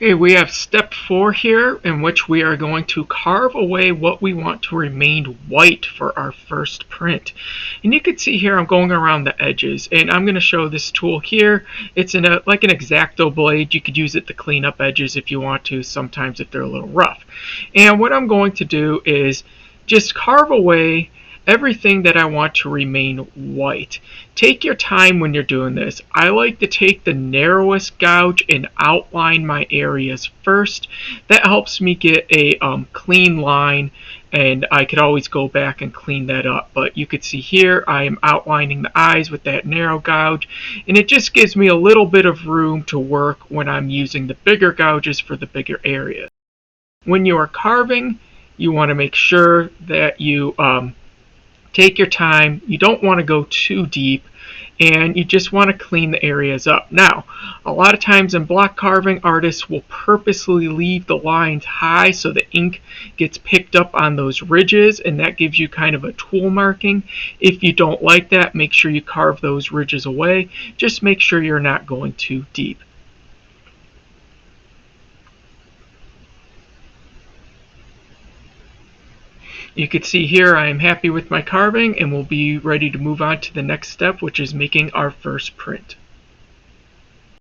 Okay, we have step 4 here, in which we are going to carve away what we want to remain white for our first print. And you can see here I'm going around the edges, and I'm going to show this tool here. It's like an X-Acto blade. You could use it to clean up edges if you want to, sometimes if they're a little rough. And what I'm going to do is just carve away everything that I want to remain white. Take your time when you're doing this. I like to take the narrowest gouge and outline my areas first. That helps me get a clean line, and I could always go back and clean that up. But you could see here I am outlining the eyes with that narrow gouge, and it just gives me a little bit of room to work when I'm using the bigger gouges for the bigger areas. When you are carving, you want to make sure that you take your time. You don't want to go too deep, and you just want to clean the areas up. Now, a lot of times in block carving, artists will purposely leave the lines high so the ink gets picked up on those ridges, and that gives you kind of a tool marking. If you don't like that, make sure you carve those ridges away. Just make sure you're not going too deep. You can see here I am happy with my carving, and we'll be ready to move on to the next step, which is making our first print.